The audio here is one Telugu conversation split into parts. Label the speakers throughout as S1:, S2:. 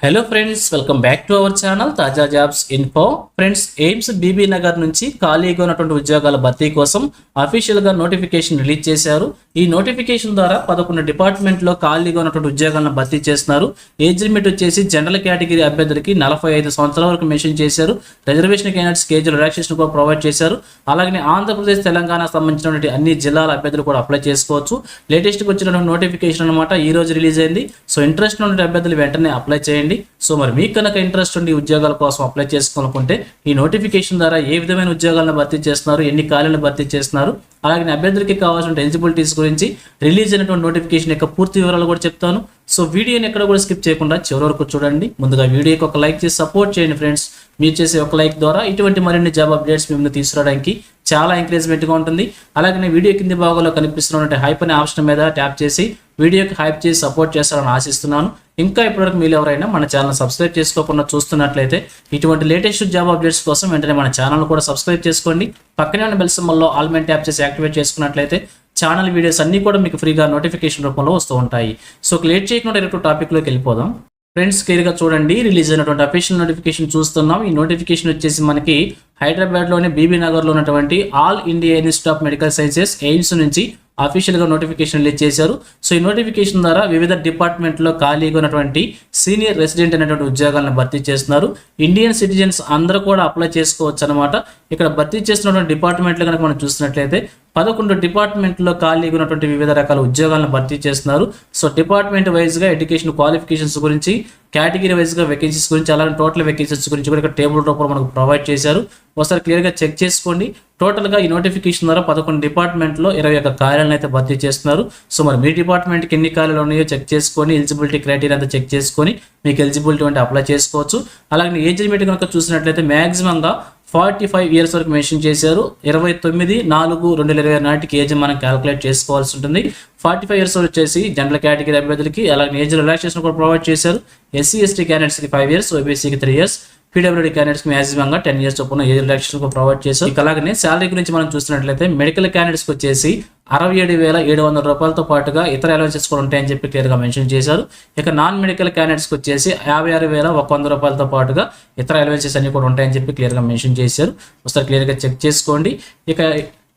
S1: Hello friends, welcome back to our channel Taza jobs info. Friends, AIIMS Bibi Nagar నుంచి ఖాళీగా ఉన్నటువంటి ఉద్యోగాల భర్తీ కోసం అఫీషియల్ గా నోటిఫికేషన్ రిలీజ్ చేశారు. ఈ నోటిఫికేషన్ ద్వారా 11 డిపార్ట్మెంట్లో ఖాళీగా ఉన్నటువంటి ఉద్యోగాలను భర్తీ చేస్తున్నారు. ఏజ్ లిమిట్ వచ్చేసి జనరల్ కేటగిరీ అభ్యర్థులకి 45 సంవత్సరాల వరకు మెన్షన్ చేశారు. రిజర్వేషన్ క్యాండిడేట్స్ ఏజ్ రిలాక్సేషన్ కూడా ప్రొవైడ్ చేశారు. అలాగే ఆంధ్రప్రదేశ్, తెలంగాణ సంబంధించినటువంటి అన్ని జిల్లాల అభ్యర్థులు కూడా అప్లై చేసుకోవచ్చు. లేటెస్ట్గా వచ్చినటువంటి నోటిఫికేషన్ అనమాట, ఈ రోజు రిలీజ్ అయింది. సో ఇంట్రెస్ట్ ఉన్న అభ్యర్థులు వెంటనే అప్లై చేయండి. సో మరి మీకు కనుక ఇంట్రెస్ట్ ఉండి ఉద్యోగాల కోసం అప్లై చేసుకోవాలనుకుంటే ఈ నోటిఫికేషన్ ద్వారా ఏ విధమైన ఉద్యోగాలను భర్తీ చేస్తున్నారు, ఎన్ని ఖాళీలను భర్తీ చేస్తున్నారు, అలాగే అభ్యర్థులకి కావాల్సిన ఎలిజిబిలిటీస్ గురించి రిలీజ్ అయినటువంటి నోటిఫికేషన్ యొక్క పూర్తి వివరాలు కూడా చెప్తాను. సో వీడియోని ఎక్కడ కూడా స్కిప్ చేయకుండా చివరి వరకు చూడండి. ముందుగా వీడియోకి ఒక లైక్ చేసి సపోర్ట్ చేయండి ఫ్రెండ్స్. మీరు చేసే ఒక లైక్ ద్వారా ఇటువంటి మరిన్ని జాబ్ అప్డేట్స్ మేము తీసుకురావడానికి చాలా ఎంకరేజ్మెంట్గా ఉంటుంది. అలాగే వీడియో కింది భాగంలో కనిపిస్తున్నటువంటి హైప్ అనే ఆప్షన్ మీద ట్యాప్ చేసి వీడియోకి హైప్ చేసి సపోర్ట్ చేస్తారని ఆశిస్తున్నాను. ఇంకా ఇప్పటివరకు మీరు ఎవరైనా మన ఛానల్ సబ్స్క్రైబ్ చేసుకోకుండా చూస్తున్నట్లయితే ఇటువంటి లేటెస్ట్ జాబ్ అప్డేట్స్ కోసం వెంటనే మన ఛానల్ కూడా సబ్స్క్రైబ్ చేసుకోండి. పక్కనే ఉన్న బెల్ సింబల్లో ఆల్ మెన్ ట్యాప్ చేసి యాక్టివేట్ చేసుకున్నట్లయితే ఛానల్ వీడియోస్ అన్ని కూడా మీకు ఫ్రీగా నోటిఫికేషన్ రూపంలో వస్తూ ఉంటాయి. సో లేట్ చేయకుండా డైరెక్ట్ టాపిక్లోకి వెళ్ళిపోదాం. ఫ్రెండ్స్, క్లియర్గా చూడండి, రిలీజ్ అయినటువంటి అఫీషియల్ నోటిఫికేషన్ చూస్తున్నాం. ఈ నోటిఫికేషన్ వచ్చేసి మనకి హైదరాబాద్లోని బీబీ నగర్లో ఉన్నటువంటి all India institute of medical sciences AIIMS నుంచి అఫీషియల్గా నోటిఫికేషన్ రిలీజ్ చేశారు. సో ఈ నోటిఫికేషన్ ద్వారా వివిధ డిపార్ట్మెంట్లో ఖాళీగా ఉన్నటువంటి సీనియర్ రెసిడెంట్ అనేటువంటి ఉద్యోగాలను భర్తీ చేస్తున్నారు. ఇండియన్ సిటిజన్స్ అందరూ కూడా అప్లై చేసుకోవచ్చు అనమాట. ఇక్కడ భర్తీ చేస్తున్నటువంటి డిపార్ట్మెంట్లు కనుక మనం చూసినట్లయితే 11 డిపార్ట్మెంట్లో ఖాళీగా ఉన్నటువంటి వివిధ రకాల ఉద్యోగాలను భర్తీ చేస్తున్నారు. సో డిపార్ట్మెంట్ వైజ్గా ఎడ్యుకేషన్ క్వాలిఫికేషన్స్ గురించి, కేటగిరీ వైజ్గా వేకెన్సీస్ గురించి, అలాగే టోటల్ వేకెన్సీస్ గురించి కూడా ఇక్కడ టేబుల్ రూపంలో మనకు ప్రొవైడ్ చేశారు. ఒకసారి క్లియర్గా చెక్ చేసుకోండి. టోటల్గా ఈ నోటిఫికేషన్ ద్వారా 11 డిపార్ట్మెంట్లో 21 ఖాళీలను అయితే భర్తీ చేస్తున్నారు. సో మరి మీ డిపార్ట్మెంట్కి ఎన్ని ఖాళీలు ఉన్నాయో చెక్ చేసుకొని ఎలిజిబిలిటీ క్రైటీరియా అంతా చెక్ చేసుకొని మీకు ఎలిజిబిలిటీ అంటే అప్లై చేసుకోవచ్చు. అలాగే ఏజ్ లిమిట్ కనుక చూసినట్లయితే మ్యాక్సిమంగా 45 ఇయర్స్ వరకు మెన్షన్ చేశారు. 29/4/2020 నాటికి ఏజ్ మనం క్యాలిక్యులేట్ చేసుకోవాల్సి ఉంటుంది. 45 ఇయర్స్ వచ్చేసి జనరల్ కేటగిరీ అభ్యర్థులకి, అలాగే ఏజ్ రిలాక్సేషన్ కూడా ప్రొవైడ్ చేశారు. ఎస్సీ ఎస్టీ క్యాండిడేట్స్కి 5 ఇయర్స్, ఓబీసీకి 3 ఇయర్స్, పీడబ్ల్యూడీ క్యాండిడేట్స్కి మ్యాక్సిమంగా 10 ఇయర్స్ చొప్పున ఏజ్ రిలాక్సేషన్ కూడా ప్రొవైడ్ చేశారు. అలాగే శాలరీ గురించి మనం చూసినట్లయితే మెడికల్ క్యాండిడేట్స్కి వచ్చేసి 67,700 రూపాయలతో పాటుగా ఇతర అలవెన్సెస్ కూడా ఉంటాయని చెప్పి క్లియర్గా మెన్షన్ చేశారు. ఇక నాన్ మెడికల్ క్యాండిడేట్స్కి వచ్చేసి 56,100 రూపాయలతో పాటుగా ఇతర అలవెన్సెస్ అన్ని కూడా ఉంటాయని చెప్పి క్లియర్గా మెన్షన్ చేశారు. ఒకసారి క్లియర్గా చెక్ చేసుకోండి. ఇక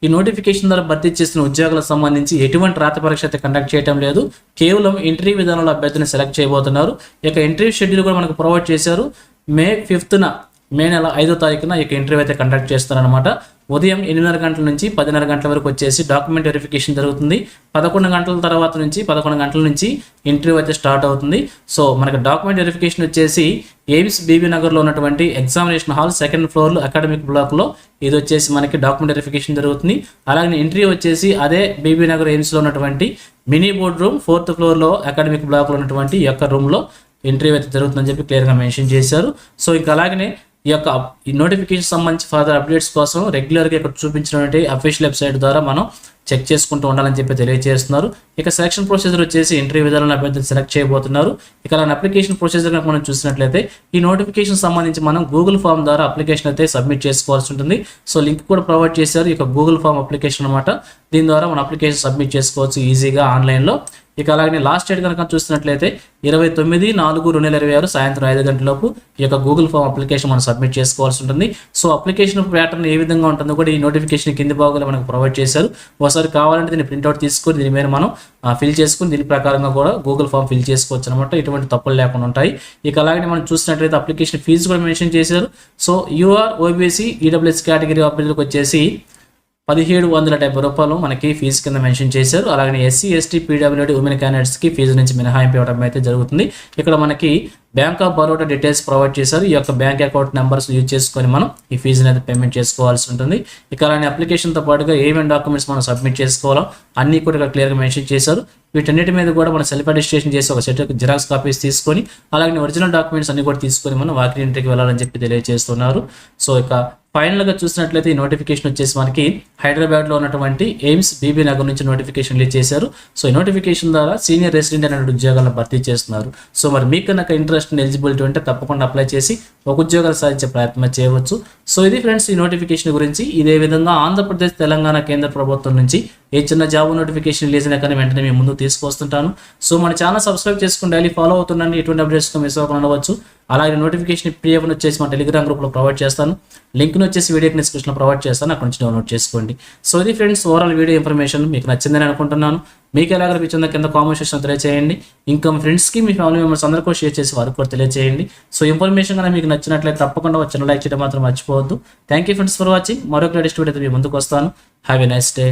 S1: ఈ నోటిఫికేషన్ ద్వారా భర్తీ చేస్తున్న ఉద్యోగాలకు సంబంధించి ఎటువంటి రాత పరీక్ష అయితే కండక్ట్ చేయడం లేదు. కేవలం ఇంటర్వ్యూ విధానంలో అభ్యర్థిని సెలెక్ట్ చేయబోతున్నారు. ఇక ఇంటర్వ్యూ షెడ్యూల్ కూడా మనకు ప్రొవైడ్ చేశారు. మే నెల 5వ తారీఖున ఇక ఇంటర్వ్యూ అయితే కండక్ట్ చేస్తారనమాట. ఉదయం 8:30 గంటల నుంచి 10:30 గంటల వరకు వచ్చేసి డాక్యుమెంట్ వెరిఫికేషన్ జరుగుతుంది. 11 గంటల తర్వాత నుంచి 11 గంటల నుంచి ఇంటర్వ్యూ అయితే స్టార్ట్ అవుతుంది. సో మనకి డాక్యుమెంట్ వెరిఫికేషన్ వచ్చేసి ఎయిమ్స్ బీబీ నగర్లో ఉన్నటువంటి ఎగ్జామినేషన్ హాల్ 2nd ఫ్లోర్లో అకాడమిక్ బ్లాక్లో ఇది వచ్చేసి మనకి డాక్యుమెంట్ వెరిఫికేషన్ జరుగుతుంది. అలాగే ఇంటర్వ్యూ వచ్చేసి అదే బీబీ నగర్ ఎయిమ్స్లో ఉన్నటువంటి మినీ బోర్డ్ రూమ్ 4th ఫ్లోర్లో అకాడమిక్ బ్లాక్లో ఉన్నటువంటి ఈ యొక్క రూమ్లో ఇంటర్వ్యూ అయితే జరుగుతుందని చెప్పి క్లియర్గా మెన్షన్ చేశారు. సో ఇంకా అలాగనే ఈ నోటిఫికేషన్ సంబంధించి ఫర్దర్ అప్డేట్స్ కోసం రెగ్యులర్గా ఇక్కడ చూపించినటువంటి అఫీషియల్ వెబ్సైట్ ద్వారా మనం చెక్ చేసుకుంటూ ఉండాలని చెప్పి తెలియజేస్తున్నారు. ఇక సెలక్షన్ ప్రొసీజర్ వచ్చేసి ఇంటర్వ్యూ విధానంలో అభ్యర్థులు సెలెక్ట్ చేయబోతున్నారు. ఇక అలాంటి అప్లికేషన్ ప్రొసీజర్ కనుక మనం చూసినట్లయితే ఈ నోటిఫికేషన్ సంబంధించి మనం గూగుల్ ఫామ్ ద్వారా అప్లికేషన్ అయితే సబ్మిట్ చేసుకోవాల్సి ఉంటుంది. సో లింక్ కూడా ప్రొవైడ్ చేశారు. ఇక గూగుల్ ఫామ్ అప్లికేషన్ అనమాట. దీని ద్వారా మనం అప్లికేషన్ సబ్మిట్ చేసుకోవచ్చు ఈజీగా ఆన్లైన్లో. ఇక అలాగే లాస్ట్ డేట్ కనుక చూసినట్లయితే 29/4/2026 సాయంత్రం 5 గంటలలోపు ఈ యొక్క గూగుల్ ఫామ్ అప్లికేషన్ మనం సబ్మిట్ చేసుకోవాల్సి ఉంటుంది. సో అప్లికేషన్ ప్యాటర్న్ ఏ విధంగా ఉంటుందో కూడా ఈ నోటిఫికేషన్ కింది భాగంలో మనకు ప్రొవైడ్ చేశారు. ఒకసారి కావాలంటే దీన్ని ప్రింట్అవుట్ తీసుకొని దీని మీద మనం ఫిల్ చేసుకుని దీని ప్రకారంగా కూడా గూగుల్ ఫామ్ ఫిల్ చేసుకోవచ్చు అనమాట. ఇటువంటి తప్పులు లేకుండా ఉంటాయి. ఇక అలాగే మనం చూసినట్లయితే అప్లికేషన్ ఫీజు కూడా మెన్షన్ చేశారు. So UR, OBC, EWS category అభ్యర్థులకు వచ్చేసి 1,770 రూపాయలు మనకి ఫీజు కింద మెన్షన్ చేశారు. అలాగే ఎస్సీ ఎస్టీ పీడబ్ల్యూడీ ఉమెన్ క్యాండిడేట్స్కి ఫీజు నుంచి మినహాయింపు ఇవ్వడం అయితే జరుగుతుంది. ఇక్కడ మనకి bank of Baroda details provide చేశారు. ఈ యొక్క బ్యాంక్ అకౌంట్ నెంబర్స్ యూజ్ చేసుకొని మనం ఈ ఫీజుని అయితే పేమెంట్ చేసుకోవాల్సి ఉంటుంది. ఇక అలానే అప్లికేషన్తో పాటుగా ఏమేమి డాక్యుమెంట్స్ మనం సబ్మిట్ చేసుకోవాలో అన్నీ కూడా ఇక్కడ క్లియర్గా మెన్షన్ చేశారు. వీటన్నిటి మీద కూడా మనం సెల్ఫ్ అటెస్టేషన్ చేసి ఒక సెట్ జిరాక్స్ కాపీస్ తీసుకొని అలాగే ఒరిజినల్ డాక్యుమెంట్స్ అన్ని కూడా తీసుకొని మనం వాకింగ్ ఇంటర్వ్యూకి వెళ్ళాలని చెప్పి తెలియజేస్తున్నారు. సో ఇక ఫైనల్గా చూసినట్లయితే ఈ నోటిఫికేషన్ వచ్చేసి మనకి హైదరాబాద్లో ఉన్నటువంటి ఎయిమ్స్ బీబీ నగర్ నుంచి నోటిఫికేషన్ రిలీజ్ చేశారు. సో ఈ నోటిఫికేషన్ ద్వారా సీనియర్ రెసిడెంట్ అనే ఉద్యోగాలను భర్తీ చేస్తున్నారు. సో మరి మీకు కనుక ఇంట్రెస్ట్ ఎలిజిబిలిటీ ఉంటే తప్పకుండా అప్లై చేసి ఒక ఉద్యోగాలు సాధించే ప్రయత్నం చేయవచ్చు. సో ఇది ఫ్రెండ్స్ ఈ నోటిఫికేషన్ గురించి. ఇదే విధంగా ఆంధ్రప్రదేశ్, తెలంగాణ కేంద్ర ప్రభుత్వం నుంచి ఏ చిన్న జాబ్ నోటిఫికేషన్ రిలీజ్ అయినా కానీ వెంటనే మీ ముందుకు తీసుకొస్తుంటాను. సో మన ఛానల్ సబ్స్క్రైబ్ చేసుకుని డైలీ ఫాలో అవుతుండండి. ఎటువంటి అప్డేట్స్ మిస్ అవ్వకుండా ఉండవచ్చు. అలాగే నోటిఫికేషన్ PDF వచ్చేసి మా టెలిగ్రామ్ గ్రూప్లో ప్రొవైడ్ చేస్తాను. లింక్ను వచ్చేసి వీడియో డిస్క్రిప్షన్లో ప్రొవైడ్ చేస్తాను, అక్కడ నుంచి డౌన్లోడ్ చేసుకోండి. సో ఇది ఫ్రెండ్స్ ఓవరాల్ వీడియో ఇన్ఫర్మేషన్ మీకు నచ్చిందని అనుకుంటున్నాను. మీకు ఎలా అనిపించిందో కింద కామెంట్ సెక్షన్ తెలియజేయండి. ఇంకా మీ ఫ్రెండ్స్కి మీ ఫ్యామిలీ మెంబర్స్ అందరికీ షేర్ చేసి వారికి కూడా తెలియజేయండి. సో ఇన్ఫర్మేషన్ కనుక మీకు నచ్చినట్లయితే తప్పకుండా వచ్చిన లైక్ చేయడం మాత్రం మర్చిపోవద్దు. Thank you friends for watching. మరొక లేటెస్ట్ వీడియో మీ ముందుకు వస్తాను. Have a nice day.